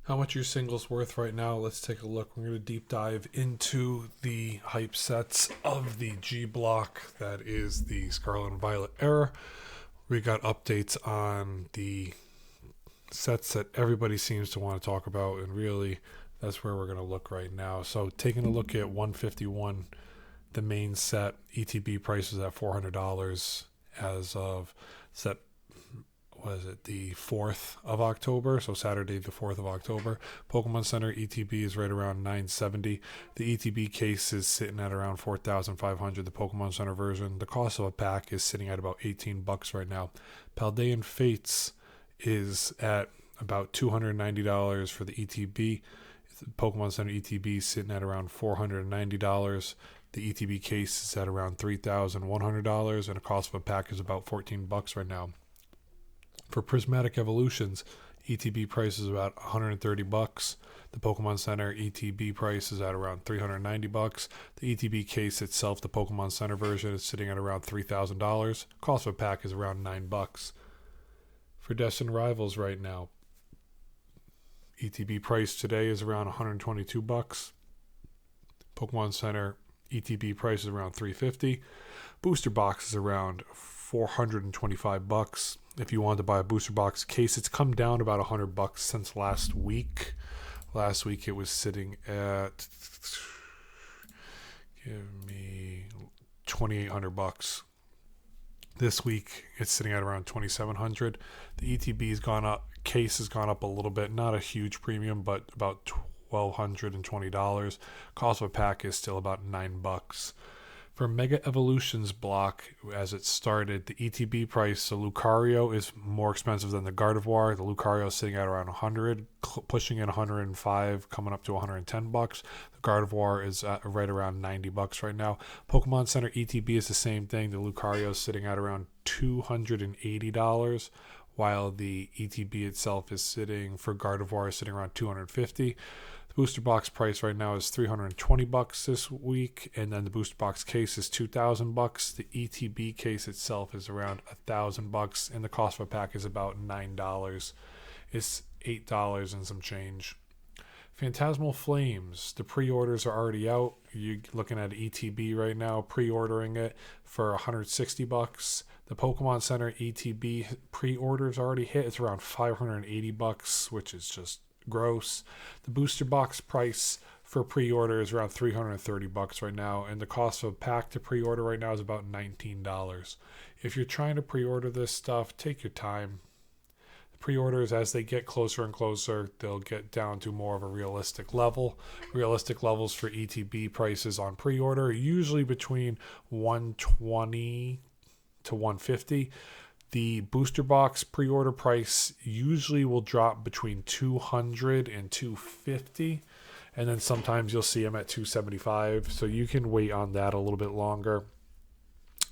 How much your singles worth right now? Let's take a look. We're going to deep dive into the hype sets of the G block. That is the Scarlet and Violet era. We got updates on the sets that everybody seems to want to talk about, and really that's where we're going to look right now. So taking a look at 151, the main set, ETB prices at $400 as of set, was it the 4th of October? So Saturday, the 4th of October. Pokemon Center ETB is right around 970. The ETB case is sitting at around 4,500. The Pokemon Center version. The cost of a pack is sitting at about $18 right now. Paldean Fates is at about $290 for the ETB. The Pokemon Center ETB is sitting at around $490. The ETB case is at around $3,100, and the cost of a pack is about $14 right now. For Prismatic Evolutions, ETB price is about $130. The Pokemon Center ETB price is at around $390. The ETB case itself, the Pokemon Center version, is sitting at around $3,000. Cost of a pack is around $9. For Destined Rivals right now, ETB price today is around $122. Pokemon Center ETB price is around $350. Booster box is around $425. If you wanted to buy a booster box case, it's come down about $100 since last week. Last week it was sitting at, give me $2,800. This week it's sitting at around $2,700. The ETB has gone up. Case has gone up a little bit, not a huge premium, but about $1,220. Cost of a pack is still about $9. For Mega Evolutions block, as it started, the ETB price, the Lucario is more expensive than the Gardevoir. The Lucario is sitting at around 100, pushing in 105, coming up to $110. The Gardevoir is at right around $90 right now. Pokemon Center ETB is the same thing. The Lucario is sitting at around $280, while the ETB itself is sitting, for Gardevoir, is sitting around $250. Booster box price right now is $320 this week, and then the booster box case is $2,000. The ETB case itself is around $1,000, and the cost of a pack is about $9. It's $8 and some change. Phantasmal Flames, the pre-orders are already out. You're looking at ETB right now, pre-ordering it for $160. The Pokemon Center ETB pre-orders already hit. It's around $580, which is just gross. The booster box price for pre-order is around $330 right now, and the cost of a pack to pre-order right now is about $19. If you're trying to pre-order this stuff, take your time. The pre-orders, as they get closer and closer, they'll get down to more of a realistic level. Realistic levels for ETB prices on pre-order, usually between $120 to $150. The booster box pre-order price usually will drop between $200 and $250, and then sometimes you'll see them at $275, so you can wait on that a little bit longer.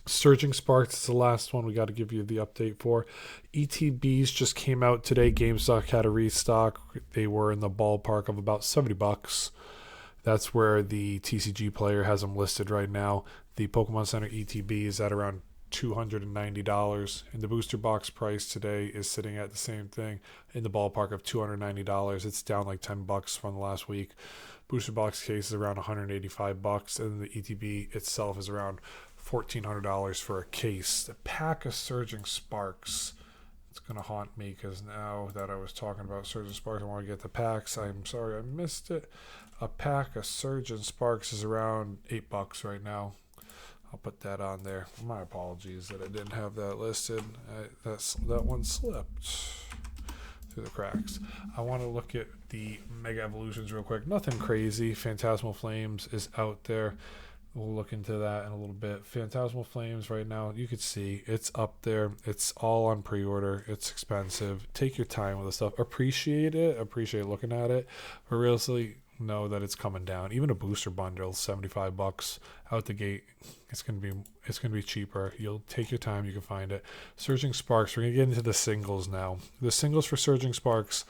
Surging Sparks is the last one we got to give you the update for. ETBs just came out today. GameStop had a restock. They were in the ballpark of about $70. That's where the TCG player has them listed right now. The Pokemon Center ETB is at around $290, and the booster box price today is sitting at the same thing, in the ballpark of $290. It's down like $10 from the last week. Booster box case is around $185, and the ETB itself is around $1,400 for a case. The pack of Surging Sparks, it's going to haunt me, because now that I was talking about Surging Sparks, I want to get the packs. I'm sorry I missed it. A pack of Surging Sparks is around $8 right now. I'll put that on there. My apologies that I didn't have that listed. That one slipped through the cracks. I want to look at the Mega Evolutions real quick. Nothing crazy. Phantasmal Flames is out there. We'll look into that in a little bit. Phantasmal Flames right now, you can see it's up there. It's all on pre-order. It's expensive. Take your time with the stuff. Appreciate it. Appreciate looking at it. But realistically, know that it's coming down. Even a booster bundle, $75 out the gate. It's gonna be cheaper. You'll take your time. You can find it. Surging Sparks. We're gonna get into the singles now. The singles for Surging Sparks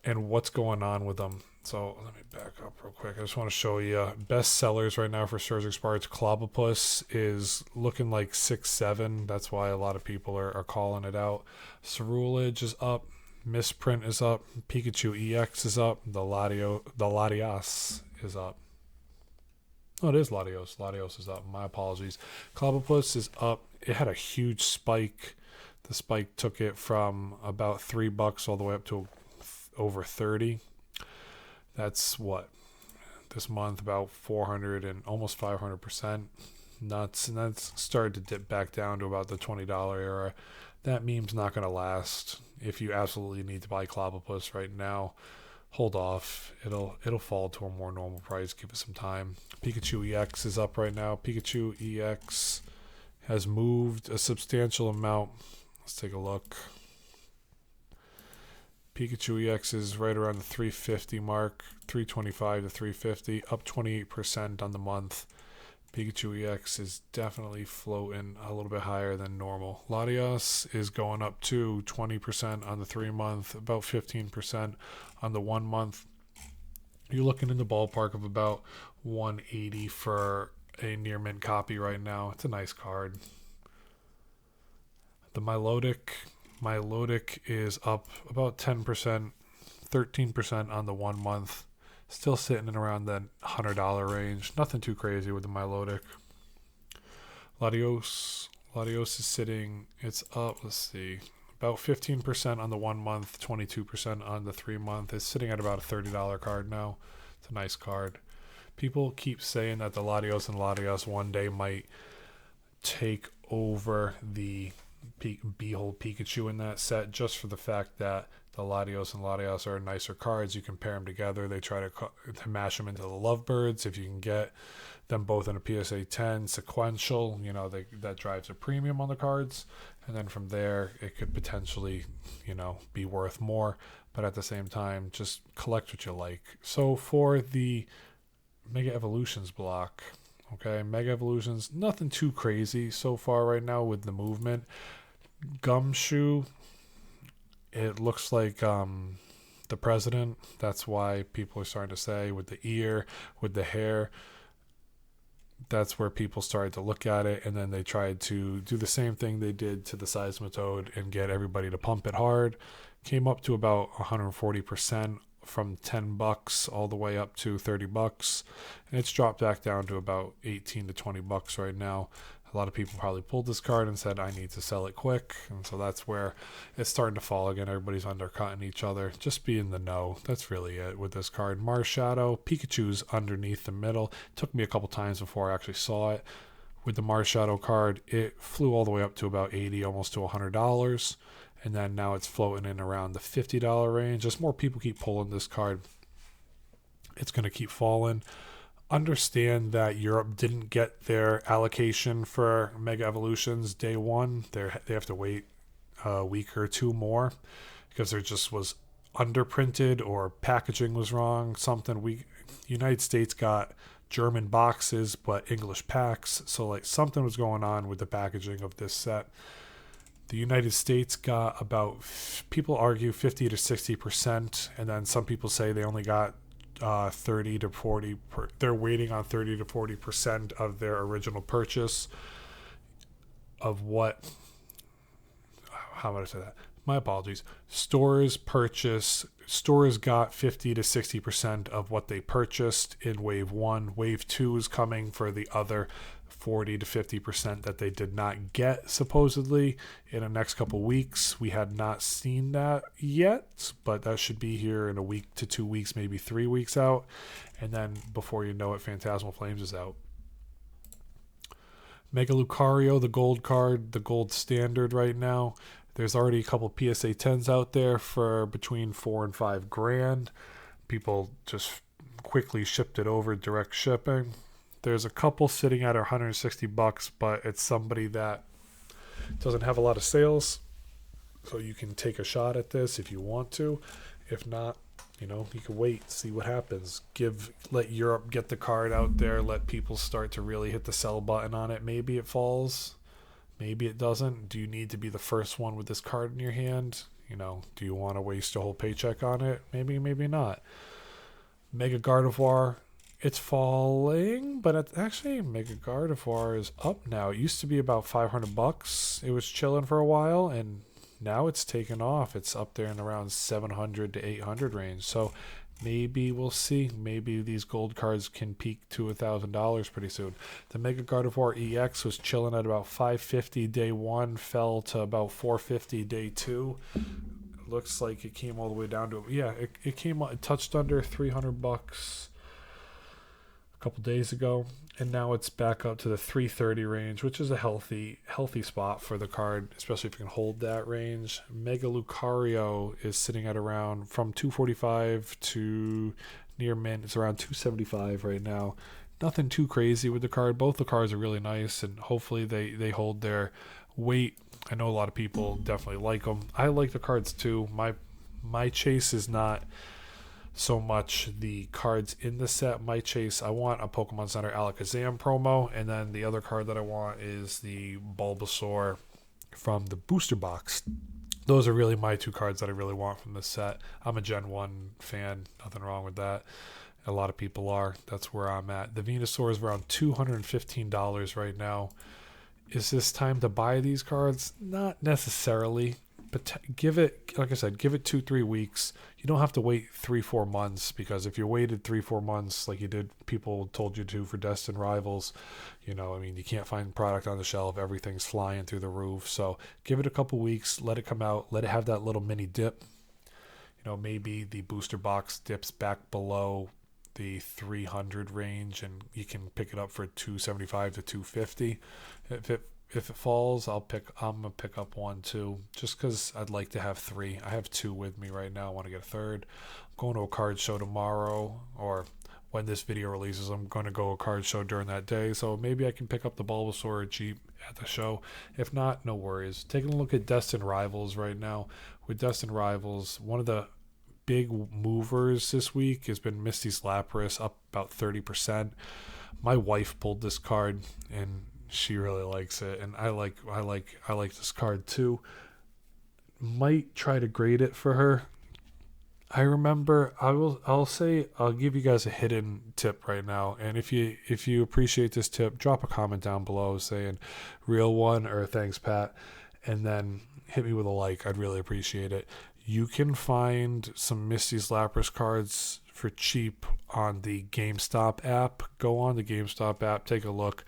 and what's going on with them. So let me back up real quick. I just want to show you best sellers right now for Surging Sparks. Clobopus is looking like 6-7. That's why a lot of people are calling it out. Cerulege is up. Misprint is up. Pikachu EX is up. The Latias is up. Oh, it is Latios. Latios is up. My apologies. Clobbopus is up. It had a huge spike. The spike took it from about $3 all the way up to over 30. That's what this month, about 400 and almost 500% nuts, and that's started to dip back down to about the $20 era. That meme's not going to last. If you absolutely need to buy Clobbopus right now, hold off. It'll fall to a more normal price. Give it some time. Pikachu EX is up right now. Pikachu EX has moved a substantial amount. Let's take a look. Pikachu EX is right around the 350 mark, 325 to 350, up 28% on the month. Pikachu EX is definitely floating a little bit higher than normal. Latias is going up to 20% on the 3 month, about 15% on the 1 month. You're looking in the ballpark of about 180 for a near mint copy right now. It's a nice card. The Milotic is up about 10%, 13% on the 1 month. Still sitting in around the $100 range. Nothing too crazy with the Milotic. Latios is sitting, it's up, let's see, about 15% on the 1 month, 22% on the 3 month. It's sitting at about a $30 card now. It's a nice card. People keep saying that the Latios and Latias one day might take over the Behold Pikachu in that set, just for the fact that the Latios and Latias are nicer cards. You can pair them together. They try to mash them into the Lovebirds. If you can get them both in a PSA 10 sequential, that drives a premium on the cards. And then from there, it could potentially, be worth more. But at the same time, just collect what you like. So for the Mega Evolutions block, okay, Mega Evolutions, nothing too crazy so far right now with the movement. Gumshoe, it looks like the president. That's why people are starting to say with the ear, with the hair. That's where people started to look at it, and then they tried to do the same thing they did to the Seismitoad and get everybody to pump it hard. Came up to about 140% from $10 all the way up to $30, and it's dropped back down to about $18 to $20 right now. A lot of people probably pulled this card and said, I need to sell it quick. And so that's where it's starting to fall again. Everybody's undercutting each other. Just be in the know. That's really it with this card. Marshadow, Pikachu's underneath the middle. It took me a couple times before I actually saw it. With the Marshadow card, it flew all the way up to about $80, almost to $100. And then now it's floating in around the $50 range. As more people keep pulling this card, it's going to keep falling. Understand that Europe didn't get their allocation for Mega Evolutions day one. They have to wait a week or two more because there just was underprinted or packaging was wrong. United States got German boxes but English packs, so something was going on with the packaging of this set. The United States got about, people argue 50 to 60%, and then some people say they only got 30 to 40. They're waiting on 30 to 40% of their original purchase of what. How would I say that? My apologies. Stores got 50 to 60% of what they purchased in Wave 1. Wave 2 is coming for the other 40 to 50% that they did not get, supposedly, in the next couple weeks. We had not seen that yet, but that should be here in a week to 2 weeks, maybe 3 weeks out. And then before you know it, Phantasmal Flames is out. Mega Lucario, the gold card, the gold standard right now. There's already a couple PSA 10s out there for between $4,000 and $5,000. People just quickly shipped it over, direct shipping. There's a couple sitting at $160, but it's somebody that doesn't have a lot of sales. So you can take a shot at this if you want to. If not, you can wait, see what happens. Let Europe get the card out there. Let people start to really hit the sell button on it. Maybe it falls. Maybe it doesn't. Do you need to be the first one with this card in your hand? Do you want to waste a whole paycheck on it? Maybe, maybe not. Mega Gardevoir, it's falling, but actually Mega Gardevoir is up now. It used to be about $500. It was chilling for a while, and now it's taken off. It's up there in around 700 to 800 range. So maybe we'll see. Maybe these gold cards can peak to $1,000 pretty soon. The Mega Gardevoir EX was chilling at about 550 day one, fell to about 450 day two. Looks like it came all the way down to, yeah, it touched under $300 a couple days ago, and now it's back up to the 330 range, which is a healthy spot for the card, especially if you can hold that range. Mega Lucario is sitting at around from 245 to near mint. It's around 275 right now. Nothing too crazy with the card. Both the cards are really nice, and hopefully they hold their weight. I know a lot of people definitely like them. I like the cards too. My chase is not so much the cards in the set. My chase, I want a Pokemon Center Alakazam promo, and then the other card that I want is the Bulbasaur from the booster box. Those are really my two cards that I really want from this set. I'm a Gen 1 fan, nothing wrong with that. A lot of people are. That's where I'm at. The Venusaur is around $215 right now. Is this time to buy these cards? Not necessarily. But give it, like I said, give it 2-3 weeks. You don't have to wait 3-4 months, because if you waited 3-4 months like you did, people told you to for Destined Rivals, you can't find product on the shelf. Everything's flying through the roof. So give it a couple weeks, let it come out, let it have that little mini dip. Maybe the booster box dips back below the 300 range, and you can pick it up for 275 to 250. If it falls, I'm gonna pick up one too, just because I'd like to have 3. I have 2 with me right now. I want to get a third. I'm going to a card show tomorrow, or when this video releases, I'm going to go to a card show during that day. So maybe I can pick up the Bulbasaur cheap at the show. If not, no worries. Taking a look at Destined Rivals right now. With Destined Rivals, one of the big movers this week has been Misty's Lapras, up about 30%. My wife pulled this card, and she really likes it, and I like this card too. Might try to grade it for her. I remember I'll give you guys a hidden tip right now, and if you appreciate this tip, drop a comment down below saying real one or thanks Pat, and then hit me with a like. I'd really appreciate it. You can find some Misty's Lapras cards for cheap on the GameStop app. Go on the GameStop app, take a look.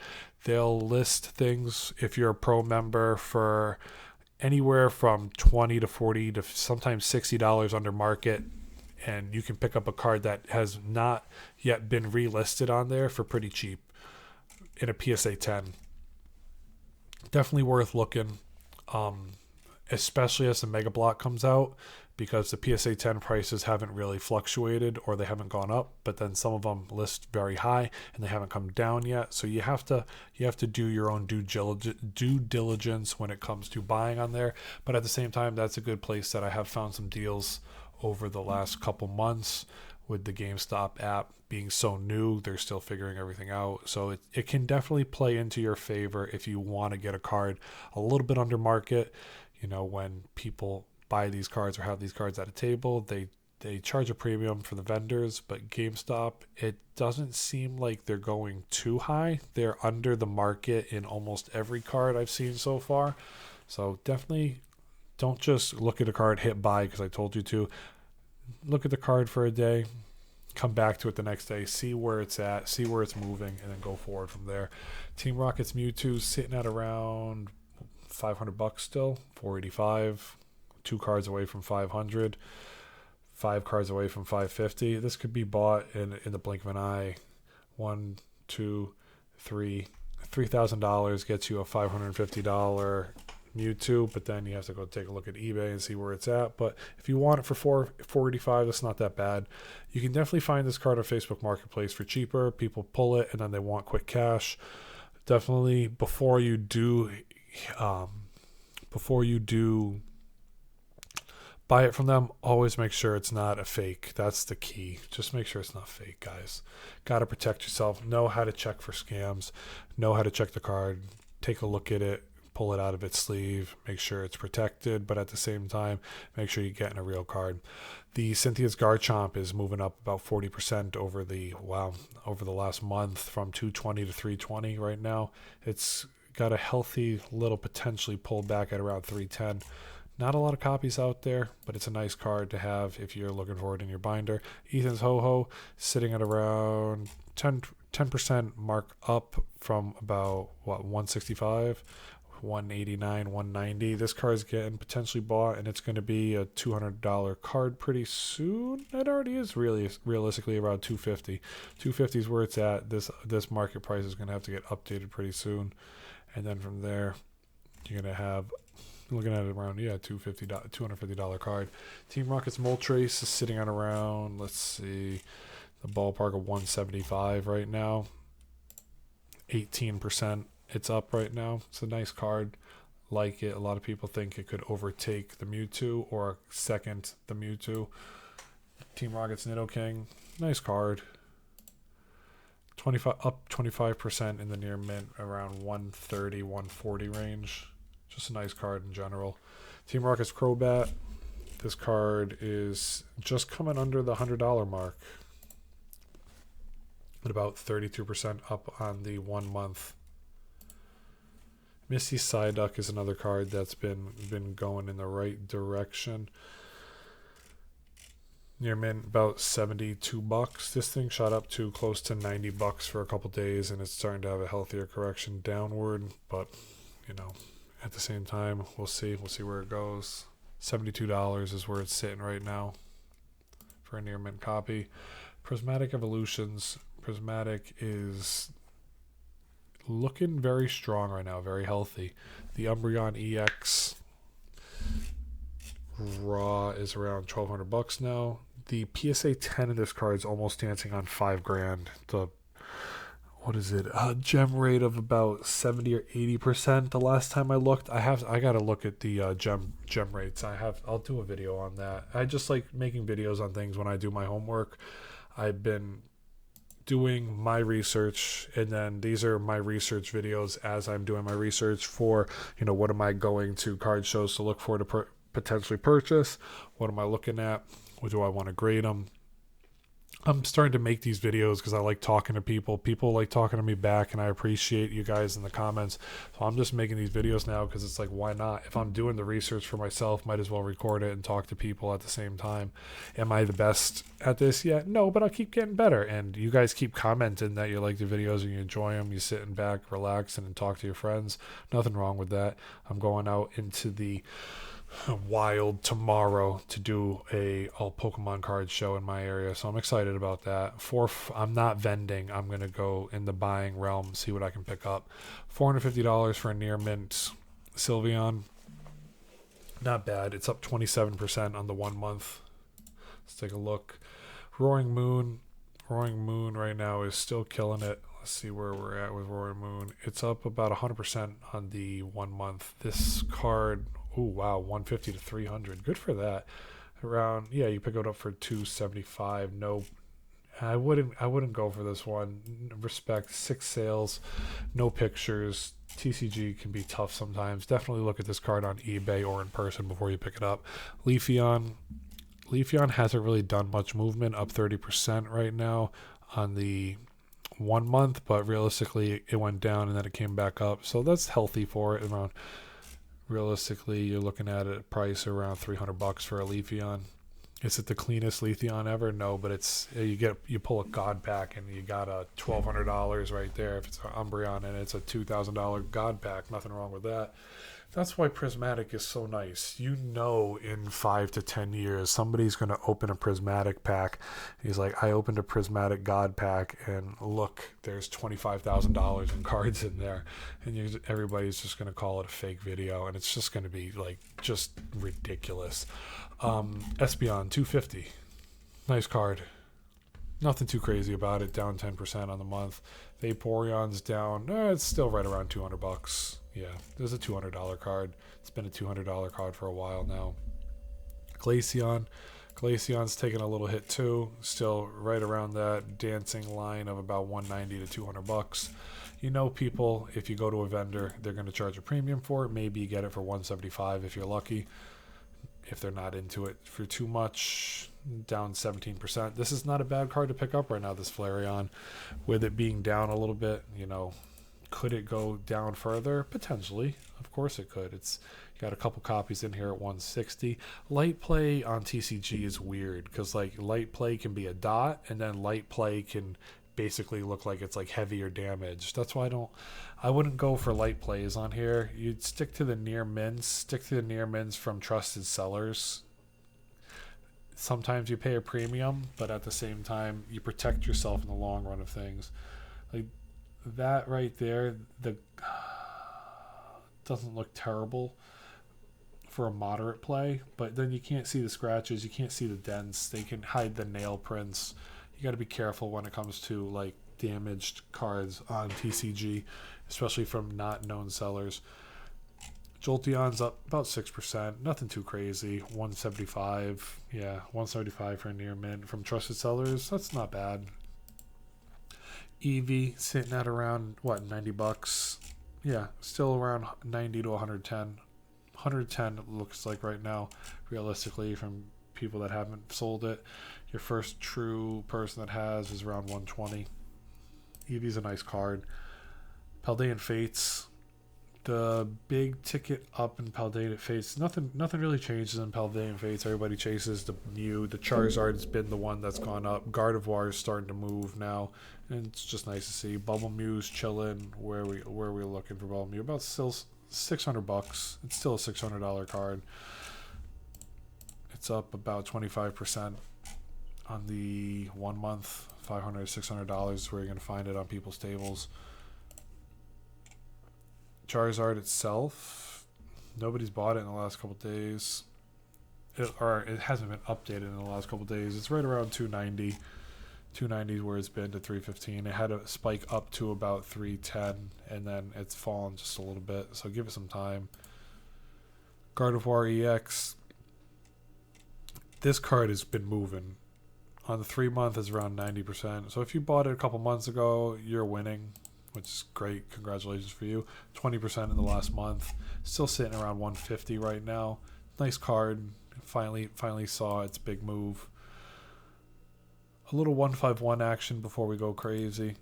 They'll list things, if you're a pro member, for anywhere from $20 to $40 to sometimes $60 under market, and you can pick up a card that has not yet been relisted on there for pretty cheap in a PSA 10. Definitely worth looking, especially as the Mega Block comes out, because the PSA 10 prices haven't really fluctuated, or they haven't gone up, but then some of them list very high and they haven't come down yet. So you have to do your own due diligence when it comes to buying on there. But at the same time, that's a good place that I have found some deals over the last couple months. With the GameStop app being so new, they're still figuring everything out. So it can definitely play into your favor if you want to get a card a little bit under market. When people buy these cards or have these cards at a table, they charge a premium for the vendors, but GameStop, it doesn't seem like they're going too high. They're under the market in almost every card I've seen so far. So definitely don't just look at a card, hit buy because I told you to. Look at the card for a day, come back to it the next day, see where it's at, see where it's moving, and then go forward from there. Team Rocket's Mewtwo sitting at around $500 still, $485. 2 cards away from 500, 5 cards away from 550. This could be bought in the blink of an eye. $3,000 gets you a $550 Mewtwo, but then you have to go take a look at eBay and see where it's at. But if you want it for $485, that's not that bad. You can definitely find this card on Facebook Marketplace for cheaper. People pull it and then they want quick cash. Definitely before you do buy it from them, always make sure it's not a fake. That's the key. Just make sure it's not fake, guys. Got to protect yourself. Know how to check for scams. Know how to check the card. Take a look at it. Pull it out of its sleeve. Make sure it's protected, but at the same time, make sure you're getting a real card. The Cynthia's Garchomp is moving up about 40% over the last month, from 220 to 320 right now. It's got a healthy little potentially pulled back at around 310. Not a lot of copies out there, but it's a nice card to have if you're looking for it in your binder. Ethan's Ho-Ho sitting at around 10% mark up from about, 165? 189, 190. This card's getting potentially bought, and it's going to be a $200 card pretty soon. It already is really realistically around 250. 250 is where it's at. This market price is going to have to get updated pretty soon, and then from there, you're going to have looking at it around $250 card. Team Rocket's Moltres is sitting on around, let's see, the ballpark of 175 right now. 18%. It's up right now. It's a nice card. Like it. A lot of people think it could overtake the Mewtwo or second the Mewtwo. Team Rocket's Nidoking. Nice card. 25% in the near mint, around 130, 140 range. Just a nice card in general. Team Rocket's Crobat. This card is just coming under the $100 mark. At about 32% up on the 1 month. Misty Psyduck is another card that's been going in the right direction. Near mint about $72. This thing shot up to close to $90 for a couple days, and it's starting to have a healthier correction downward. But at the same time, we'll see where it goes. $72 is where it's sitting right now for a near mint copy. Prismatic Evolutions. Prismatic is looking very strong right now, very healthy. The Umbreon EX raw is around $1,200 now. The PSA 10 of this card is almost dancing on $5,000. A gem rate of about 70 or 80%. The last time I looked, I got to look at the gem rates. I'll do a video on that. I just like making videos on things when I do my homework. I've been doing my research, and then these are my research videos as I'm doing my research for, what am I going to card shows to look for to potentially purchase? What am I looking at? What do I want to grade them? I'm starting to make these videos because I like talking to people. People like talking to me back, and I appreciate you guys in the comments. So I'm just making these videos now because it's like, why not? If I'm doing the research for myself, might as well record it and talk to people at the same time. Am I the best at this yet? No, but I'll keep getting better. And you guys keep commenting that you like the videos and you enjoy them. You sitting back, relaxing, and talk to your friends. Nothing wrong with that. I'm going out into the wild tomorrow to do a all Pokemon card show in my area, so I'm excited about that. I'm not vending. I'm gonna go in the buying realm, see what I can pick up. $450 for a near mint Sylveon. Not bad. It's up 27% on the 1 month. Let's take a look. Roaring Moon right now is still killing it. Let's see where we're at with Roaring Moon. It's up about 100% on the 1 month. This card, oh wow, 150 to 300. Good for that. You pick it up for 275. No, I wouldn't go for this one. Respect 6 sales, no pictures. TCG can be tough sometimes. Definitely look at this card on eBay or in person before you pick it up. Leafeon hasn't really done much movement, up 30% right now on the 1 month, but realistically it went down and then it came back up, so that's healthy for it. Realistically, you're looking at a price around $300 for a Leafeon. Is it the cleanest Leafeon ever? No, but you pull a God pack and you got a $1,200 right there. If it's an Umbreon and it's a $2,000 God pack, nothing wrong with that. That's why Prismatic is so nice. In 5 to 10 years, somebody's going to open a Prismatic pack. He's like, I opened a Prismatic God pack, and look, there's $25,000 in cards in there. And everybody's just going to call it a fake video, and it's just going to be, just ridiculous. Espeon, $250. Nice card. Nothing too crazy about it. Down 10% on the month. Vaporeon's down. It's still right around $200. Yeah, there's a $200 card. It's been a $200 card for a while now. Glaceon's taking a little hit too. Still right around that dancing line of about $190 to $200. People, if you go to a vendor, they're going to charge a premium for it. Maybe you get it for $175 if you're lucky. If they're not into it for too much, down 17%. This is not a bad card to pick up right now, this Flareon. With it being down a little bit, Could it go down further? Potentially. Of course it could. It's got a couple copies in here at 160. Light play on TCG is weird because like light play can be a dot, and then light play can basically look like it's like heavier damage. That's why I wouldn't go for light plays on here. You'd stick to the near mints. Stick to the near mints from trusted sellers. Sometimes you pay a premium, but at the same time you protect yourself in the long run of things. Like that right there, the doesn't look terrible for a moderate play, but then you can't see the scratches, you can't see the dents, they can hide the nail prints. You got to be careful when it comes to like damaged cards on TCG, especially from not known sellers. Jolteon's up about 6%, nothing too crazy. 175, yeah, 175 for a near mint from trusted sellers. That's not bad. Eevee sitting at around what, $90? Yeah, still around 90 to 110. 110 it looks like right now, realistically, from people that haven't sold it. Your first true person that has is around 120. Eevee's a nice card. Paldean Fates, the big ticket up in Paldean Fates. Nothing really changes in Paldean Fates. Everybody chases the new. The Charizard has been the one that's gone up. Gardevoir is starting to move now, and it's just nice to see. Bubble Mew's chilling. Where we looking for Bubble Mew? About still $600. It's still a $600 card. It's up about 25% on the 1 month. $500 $600 is where you're going to find it on people's tables. Charizard itself, nobody's bought it in the last couple days. It hasn't been updated in the last couple days. It's right around 290. 290 is where it's been to 315. It had a spike up to about 310, and then it's fallen just a little bit. So give it some time. Gardevoir EX. This card has been moving. On the 3 month, it's around 90%. So if you bought it a couple months ago, you're winning, which is great. Congratulations for you. 20% in the last month. Still sitting around 150 right now. Nice card. Finally saw its big move. A little 151 action before we go crazy.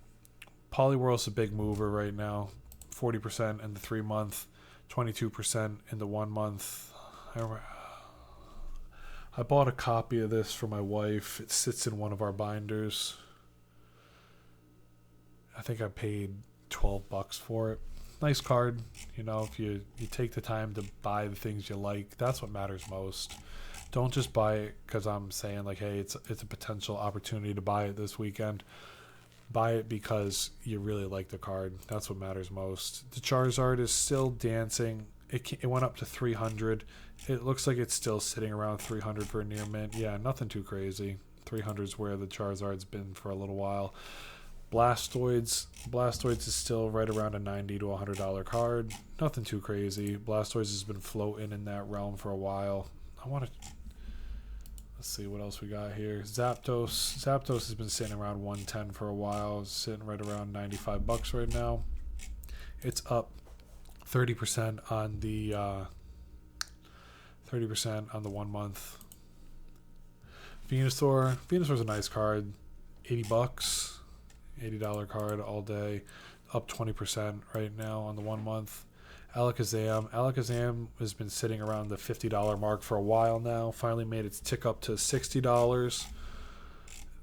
Poliwhirl's a big mover right now. 40% in the 3 month. 22% in the 1 month. I bought a copy of this for my wife. It sits in one of our binders. I think I paid $12 for it. Nice card. You know, if you take the time to buy the things you like, that's what matters most. Don't just buy it because I'm saying like, hey, it's a potential opportunity to buy it this weekend. Buy it because you really like the card. That's what matters most. The Charizard is still dancing. It went up to 300. It looks like it's still sitting around 300 for a near mint. Yeah, nothing too crazy. 300 is where the Charizard's been for a little while. Blastoids is still right around a $90 to $100 card. Nothing too crazy. Blastoids has been floating in that realm for a while. Let's see what else we got here. Zapdos has been sitting around 110 for a while. It's sitting right around $95 right now. It's up 30% on the 1 month. Venusaur's a nice card. $80. $80 card all day, up 20% right now on the 1 month. Alakazam has been sitting around the $50 mark for a while now. Finally made its tick up to $60.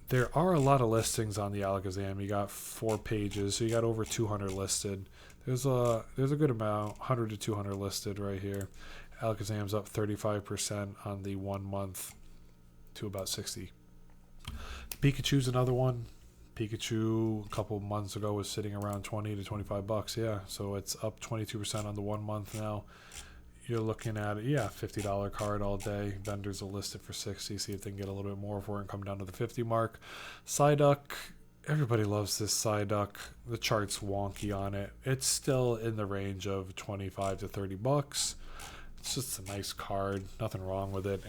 There are a lot of listings on the Alakazam. You got 4 pages, so you got over 200 listed. There's a good amount, 100 to 200 listed right here. Alakazam's up 35% on the 1 month to about 60. Pikachu's another one. Pikachu a couple months ago was sitting around 20 to $25. Yeah, so it's up 22% on the 1 month now. You're looking at $50 card all day. Vendors will list it for 60. See if they can get a little bit more for it and come down to the 50 mark. Psyduck, everybody loves this Psyduck. The chart's wonky on it. It's still in the range of 25 to $30. It's just a nice card. Nothing wrong with it.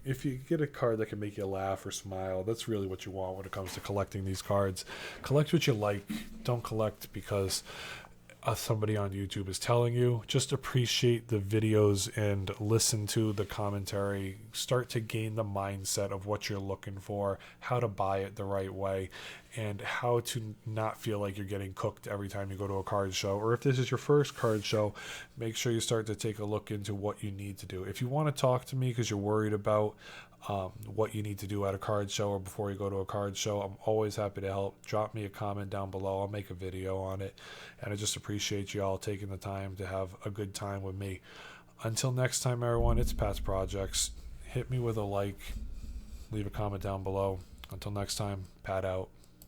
If you get a card that can make you laugh or smile, that's really what you want when it comes to collecting these cards. Collect what you like. Don't collect because somebody on YouTube is telling you. Just appreciate the videos and listen to the commentary. Start to gain the mindset of what you're looking for, how to buy it the right way, and how to not feel like you're getting cooked every time you go to a card show. Or if this is your first card show, make sure you start to take a look into what you need to do. If you want to talk to me because you're worried about what you need to do at a card show or before you go to a card show, I'm always happy to help. Drop me a comment down below. I'll make a video on it. And I just appreciate you all taking the time to have a good time with me. Until next time, everyone, it's Pat's Projects. Hit me with a like. Leave a comment down below. Until next time, Pat out.